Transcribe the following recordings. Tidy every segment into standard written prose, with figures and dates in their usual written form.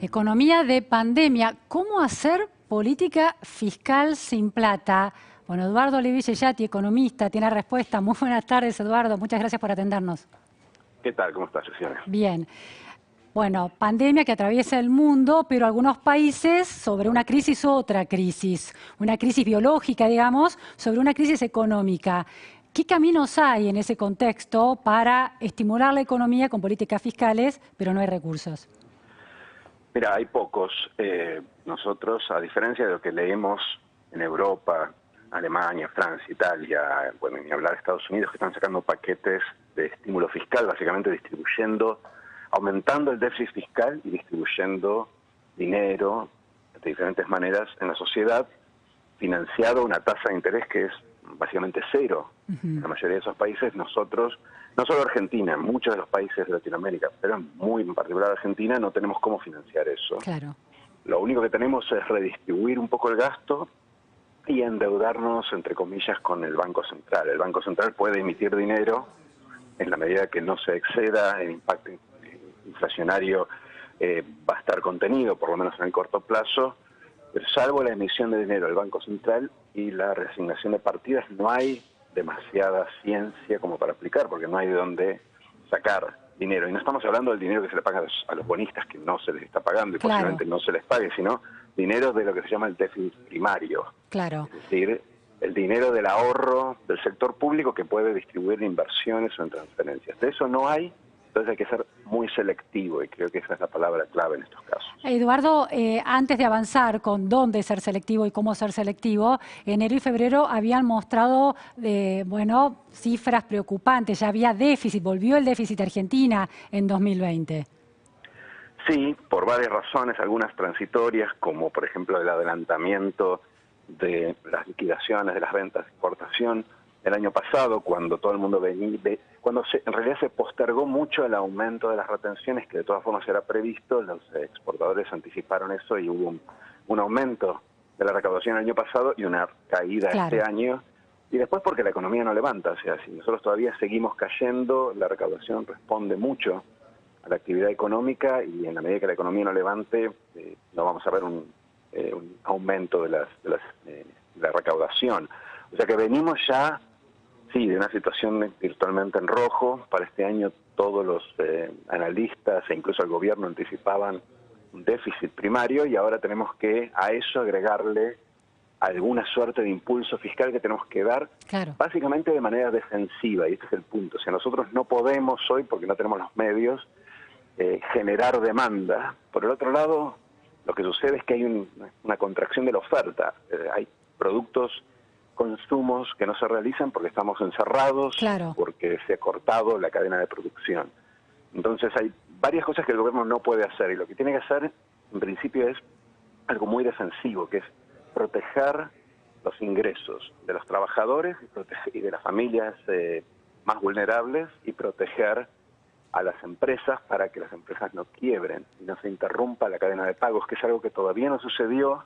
Economía de pandemia. ¿Cómo hacer política fiscal sin plata? Bueno, Eduardo Levi Yeyati, economista, tiene respuesta. Muy buenas tardes, Eduardo. Muchas gracias por atendernos. ¿Qué tal? ¿Cómo estás, Cecilia? Bien. Bueno, pandemia que atraviesa el mundo, pero algunos países sobre una crisis, otra crisis. Una crisis biológica, digamos, sobre una crisis económica. ¿Qué caminos hay en ese contexto para estimular la economía con políticas fiscales, pero no hay recursos? Mira, hay pocos. Nosotros, a diferencia de lo que leemos en Europa, Alemania, Francia, Italia, bueno, ni hablar de Estados Unidos, que están sacando paquetes de estímulo fiscal, básicamente distribuyendo, aumentando el déficit fiscal y distribuyendo dinero de diferentes maneras en la sociedad, financiado a una tasa de interés que es básicamente cero. En la mayoría de esos países nosotros, no solo Argentina, en muchos de los países de Latinoamérica, pero muy en particular Argentina, no tenemos cómo financiar eso. Claro. Lo único que tenemos es redistribuir un poco el gasto y endeudarnos, entre comillas, con el Banco Central. El Banco Central puede emitir dinero en la medida que no se exceda, el impacto inflacionario va a estar contenido, por lo menos en el corto plazo, pero salvo la emisión de dinero del Banco Central y la reasignación de partidas, no hay demasiada ciencia como para aplicar, porque no hay de dónde sacar dinero. Y no estamos hablando del dinero que se le paga a los bonistas, que no se les está pagando y Claro. posiblemente no se les pague, sino dinero de lo que se llama el déficit primario. Claro. Es decir, el dinero del ahorro del sector público que puede distribuir en inversiones o en transferencias. De eso no hay, entonces hay que ser muy selectivo y creo que esa es la palabra clave en estos casos. Eduardo, antes de avanzar con dónde ser selectivo y cómo ser selectivo, enero y febrero habían mostrado, bueno, cifras preocupantes. Ya había déficit, volvió el déficit Argentina en 2020. Sí, por varias razones, algunas transitorias, como por ejemplo el adelantamiento de las liquidaciones de las ventas de exportación el año pasado, cuando todo el mundo en realidad se postergó mucho el aumento de las retenciones, que de todas formas era previsto, los exportadores anticiparon eso y hubo un aumento de la recaudación el año pasado y una caída este año. Y después porque la economía no levanta, o sea, si nosotros todavía seguimos cayendo, la recaudación responde mucho a la actividad económica y en la medida que la economía no levante, no vamos a ver un aumento de la recaudación. O sea que venimos ya, sí, de una situación virtualmente en rojo. Para este año todos los analistas e incluso el gobierno anticipaban un déficit primario y ahora tenemos que a eso agregarle alguna suerte de impulso fiscal que tenemos que dar, básicamente de manera defensiva, y este es el punto. O sea, nosotros no podemos hoy, porque no tenemos los medios, generar demanda. Por el otro lado, lo que sucede es que hay una contracción de la oferta. Hay productos, consumos que no se realizan porque estamos encerrados, porque se ha cortado la cadena de producción. Entonces hay varias cosas que el gobierno no puede hacer y lo que tiene que hacer, en principio, es algo muy defensivo, que es proteger los ingresos de los trabajadores y de las familias más vulnerables y proteger a las empresas para que las empresas no quiebren y no se interrumpa la cadena de pagos, que es algo que todavía no sucedió,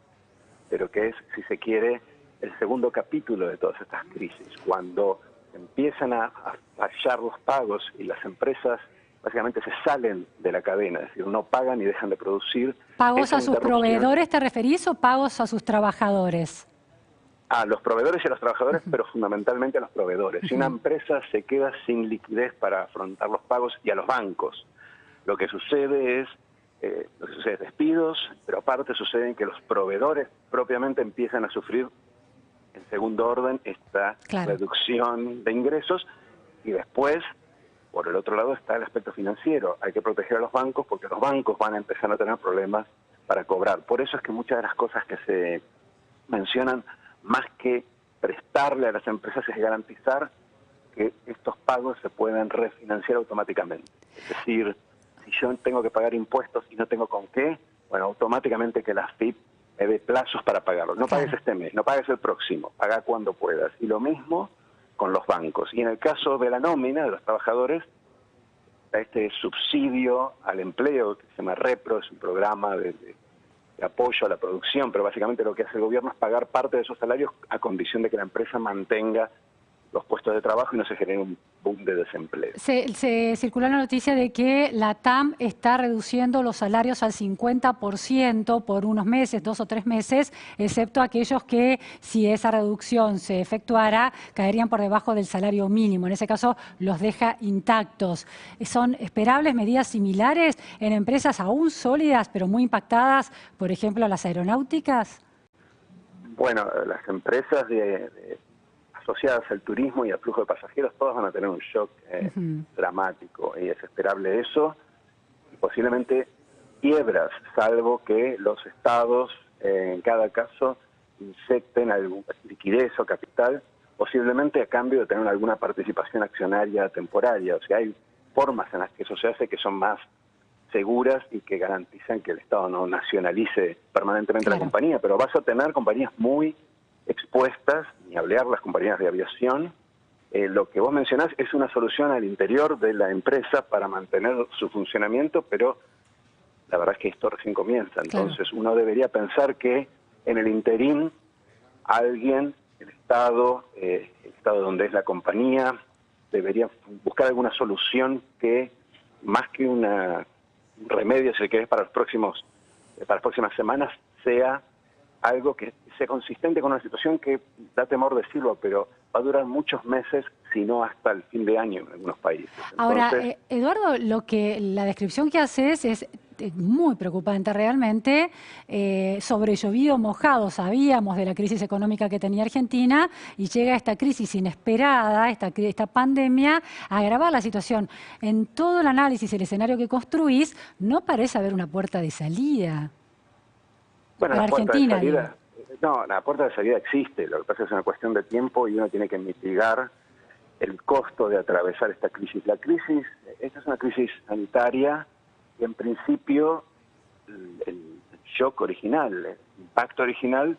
pero que es, si se quiere, el segundo capítulo de todas estas crisis. Cuando empiezan a fallar los pagos y las empresas básicamente se salen de la cadena, es decir, no pagan y dejan de producir. ¿Pagos a sus proveedores te referís o pagos a sus trabajadores? A los proveedores y a los trabajadores, pero fundamentalmente a los proveedores. Si una empresa se queda sin liquidez para afrontar los pagos, y a los bancos, lo que sucede es despidos, pero aparte sucede que los proveedores propiamente empiezan a sufrir en segundo orden esta reducción de ingresos, y después, por el otro lado, está el aspecto financiero. Hay que proteger a los bancos porque los bancos van a empezar a tener problemas para cobrar. Por eso es que muchas de las cosas que se mencionan, más que prestarle a las empresas, es garantizar que estos pagos se puedan refinanciar automáticamente. Es decir, si yo tengo que pagar impuestos y no tengo con qué, bueno, automáticamente que la AFIP me dé plazos para pagarlo. No pagues este mes, no pagues el próximo, paga cuando puedas. Y lo mismo con los bancos. Y en el caso de la nómina de los trabajadores, este subsidio al empleo, que se llama REPRO, es un programa de apoyo a la producción, pero básicamente lo que hace el gobierno es pagar parte de esos salarios a condición de que la empresa mantenga los puestos de trabajo y no se genere un boom de desempleo. Se circuló la noticia de que la TAM está reduciendo los salarios al 50% por unos meses, 2 o 3 meses, excepto aquellos que, si esa reducción se efectuara, caerían por debajo del salario mínimo. En ese caso, los deja intactos. ¿Son esperables medidas similares en empresas aún sólidas, pero muy impactadas, por ejemplo, las aeronáuticas? Bueno, las empresas asociadas al turismo y al flujo de pasajeros, todas van a tener un shock dramático, y es esperable eso, y posiblemente quiebras, salvo que los estados en cada caso inyecten alguna liquidez o capital, posiblemente a cambio de tener alguna participación accionaria temporaria. O sea, hay formas en las que eso se hace que son más seguras y que garantizan que el Estado no nacionalice permanentemente la compañía, pero vas a tener compañías muy expuestas, ni hablar las compañías de aviación. Lo que vos mencionás es una solución al interior de la empresa para mantener su funcionamiento, pero la verdad es que esto recién comienza. Entonces uno debería pensar que en el interín alguien, el Estado donde es la compañía, debería buscar alguna solución que, más que un remedio, si querés, para las próximas semanas, sea algo que sea consistente con una situación que, da temor decirlo, pero va a durar muchos meses, si no hasta el fin de año en algunos países. Entonces, ahora, Eduardo, la descripción que haces es muy preocupante realmente. Sobre llovido mojado, sabíamos de la crisis económica que tenía Argentina, y llega esta crisis inesperada, esta pandemia, a agravar la situación. En todo el análisis, el escenario que construís, no parece haber una puerta de salida. bueno, Para la puerta de Argentina, salida, no, la puerta de salida existe, lo que pasa es una cuestión de tiempo y uno tiene que mitigar el costo de atravesar esta crisis. Esta es una crisis sanitaria y en principio el shock original, el impacto original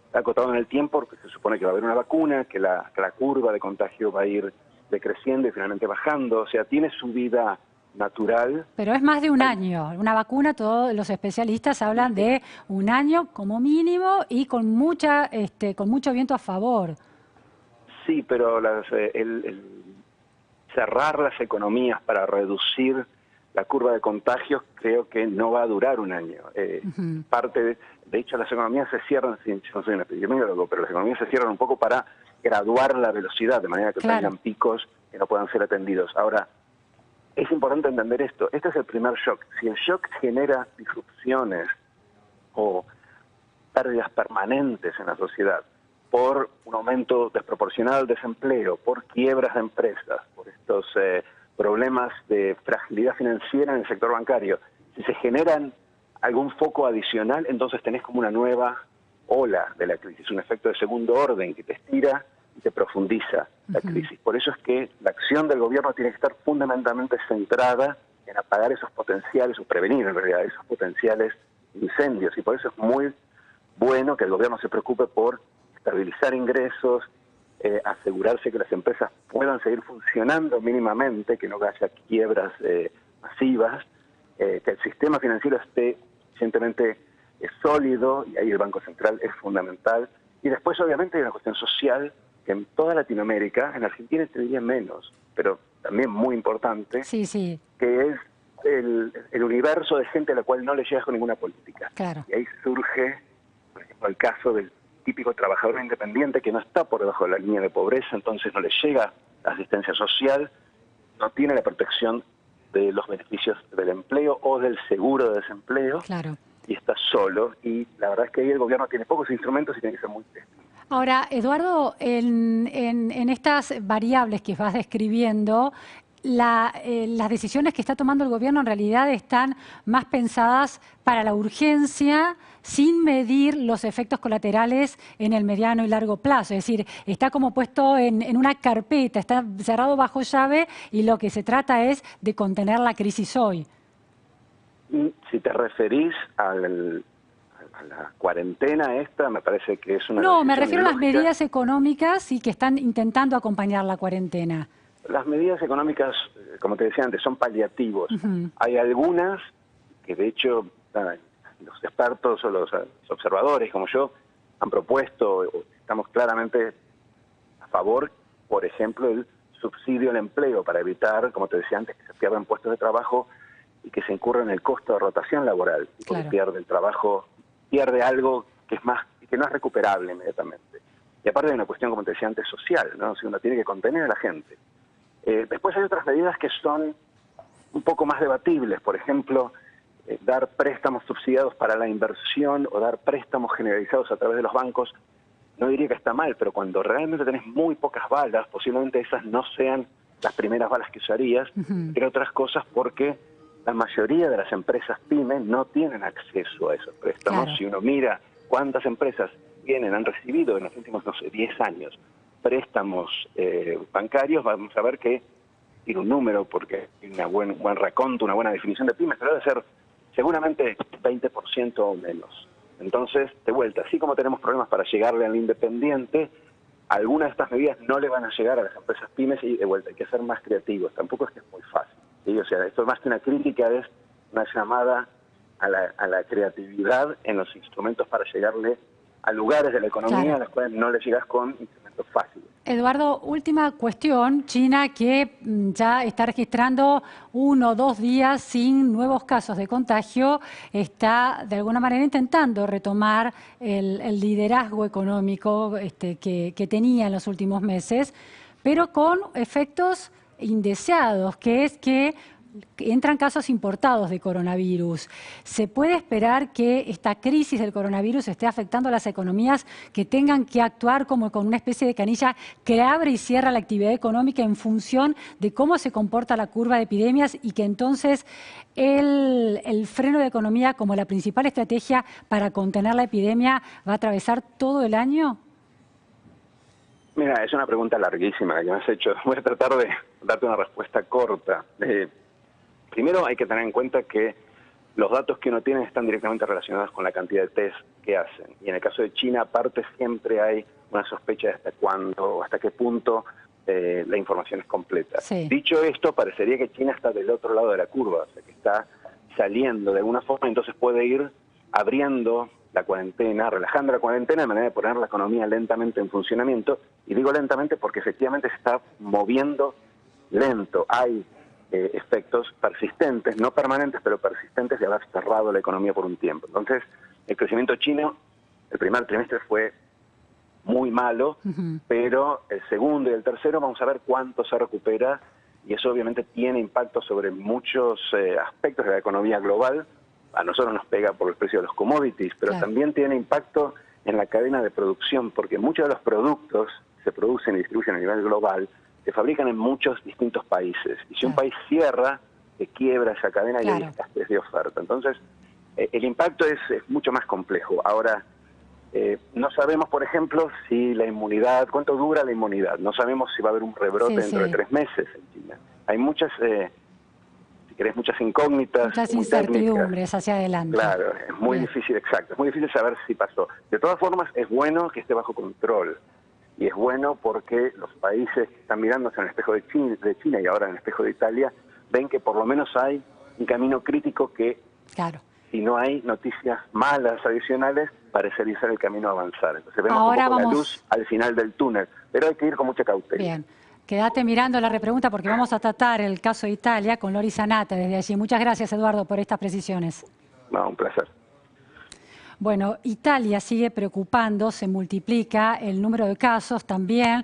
está acotado en el tiempo porque se supone que va a haber una vacuna, que la curva de contagio va a ir decreciendo y finalmente bajando, o sea, tiene su vida natural. pero es más de un año. Una vacuna, todos los especialistas hablan de un año como mínimo y con mucho viento a favor. Sí, pero cerrar las economías para reducir la curva de contagios creo que no va a durar un año. De hecho, las economías se cierran, yo no soy un epidemiólogo, pero las economías se cierran un poco para graduar la velocidad, de manera que tengan picos que no puedan ser atendidos. Ahora, es importante entender esto. Este es el primer shock. Si el shock genera disrupciones o pérdidas permanentes en la sociedad por un aumento desproporcional del desempleo, por quiebras de empresas, por estos problemas de fragilidad financiera en el sector bancario, si se generan algún foco adicional, entonces tenés como una nueva ola de la crisis, un efecto de segundo orden que te estira y te profundiza la crisis. Por eso es que la acción del gobierno tiene que estar fundamentalmente centrada en apagar esos potenciales, o prevenir en realidad esos potenciales incendios, y por eso es muy bueno que el gobierno se preocupe por estabilizar ingresos, asegurarse que las empresas puedan seguir funcionando mínimamente, que no haya quiebras masivas, que el sistema financiero esté suficientemente sólido, y ahí el Banco Central es fundamental. Y después, obviamente, hay una cuestión social que en toda Latinoamérica, en Argentina te diría menos, pero también muy importante, que es el universo de gente a la cual no le llegas con ninguna política. Y ahí surge, por ejemplo, el caso del típico trabajador independiente que no está por debajo de la línea de pobreza, entonces no le llega la asistencia social, no tiene la protección de los beneficios del empleo o del seguro de desempleo, y está solo. Y la verdad es que ahí el gobierno tiene pocos instrumentos y tiene que ser muy testigo. Ahora, Eduardo, en estas variables que vas describiendo, las decisiones que está tomando el gobierno en realidad están más pensadas para la urgencia, sin medir los efectos colaterales en el mediano y largo plazo. Es decir, está como puesto en una carpeta, está cerrado bajo llave, y lo que se trata es de contener la crisis hoy. Y si te referís a la cuarentena esta, me parece que es una... No, me refiero a las medidas económicas y que están intentando acompañar la cuarentena. Las medidas económicas, como te decía antes, son paliativos. Hay algunas que, de hecho, los expertos o los observadores como yo han propuesto, estamos claramente a favor, por ejemplo, el subsidio al empleo para evitar, como te decía antes, que se pierdan puestos de trabajo y que se incurra en el costo de rotación laboral, y porque pierde el trabajo, pierde algo que es más, que no es recuperable inmediatamente. Y aparte hay una cuestión, como te decía antes, social, ¿no? Si uno tiene que contener a la gente. Después hay otras medidas que son un poco más debatibles, por ejemplo, dar préstamos subsidiados para la inversión o dar préstamos generalizados a través de los bancos. No diría que está mal, pero cuando realmente tenés muy pocas balas, posiblemente esas no sean las primeras balas que usarías, entre otras cosas porque la mayoría de las empresas pymes no tienen acceso a esos préstamos. Claro. Si uno mira cuántas empresas han recibido en los últimos, no sé, 10 años préstamos bancarios, vamos a ver que tiene un número, porque tiene un buen raconto, una buena definición de pymes, pero debe ser seguramente 20% o menos. Entonces, de vuelta, así como tenemos problemas para llegarle al independiente, algunas de estas medidas no le van a llegar a las empresas pymes y de vuelta hay que ser más creativos. Tampoco es que es muy fácil, ¿sí? O sea, esto más que una crítica es una llamada a la creatividad en los instrumentos para llegarle a lugares de la economía a los cuales no le llegas con instrumentos fáciles. Eduardo, última cuestión. China, que ya está registrando 1 o 2 días sin nuevos casos de contagio, está de alguna manera intentando retomar el liderazgo económico que tenía en los últimos meses, pero con efectos indeseados, que es que entran casos importados de coronavirus. ¿Se puede esperar que esta crisis del coronavirus esté afectando a las economías que tengan que actuar como con una especie de canilla que abre y cierra la actividad económica en función de cómo se comporta la curva de epidemias y que entonces el freno de economía como la principal estrategia para contener la epidemia va a atravesar todo el año? Mira, es una pregunta larguísima la que me has hecho. Voy a tratar de darte una respuesta corta. Primero hay que tener en cuenta que los datos que uno tiene están directamente relacionados con la cantidad de test que hacen. Y en el caso de China, aparte, siempre hay una sospecha de hasta cuándo o hasta qué punto la información es completa. Sí. Dicho esto, parecería que China está del otro lado de la curva, o sea, que está saliendo de alguna forma, entonces puede ir abriendo la cuarentena, relajando la cuarentena de manera de poner la economía lentamente en funcionamiento. Y digo lentamente porque efectivamente se está moviendo lento. Hay efectos persistentes, no permanentes, pero persistentes de haber cerrado la economía por un tiempo. Entonces, el crecimiento chino, el primer trimestre fue muy malo, pero el segundo y el tercero vamos a ver cuánto se recupera, y eso obviamente tiene impacto sobre muchos aspectos de la economía global. A nosotros nos pega por el precio de los commodities, pero también tiene impacto en la cadena de producción, porque muchos de los productos se producen y distribuyen a nivel global, se fabrican en muchos distintos países. Y si un país cierra, se quiebra esa cadena y hay escasez de oferta. Entonces, el impacto es mucho más complejo. Ahora, no sabemos, por ejemplo, si la inmunidad, cuánto dura la inmunidad. No sabemos si va a haber un rebrote dentro de 3 meses en China. Hay muchas, si querés, muchas incógnitas. Muchas incertidumbres hacia adelante. Claro, es muy difícil, exacto. Es muy difícil saber si pasó. De todas formas, es bueno que esté bajo control. Y es bueno porque los países que están mirándose en el espejo de China y ahora en el espejo de Italia, ven que por lo menos hay un camino crítico que, si no hay noticias malas adicionales, parecería ser el camino a avanzar. Entonces vemos ahora un poco la luz al final del túnel, pero hay que ir con mucha cautela. Bien. Quédate mirando la repregunta porque vamos a tratar el caso de Italia con Lori Zanata desde allí. Muchas gracias, Eduardo, por estas precisiones. No, un placer. Bueno, Italia sigue preocupando, se multiplica el número de casos también.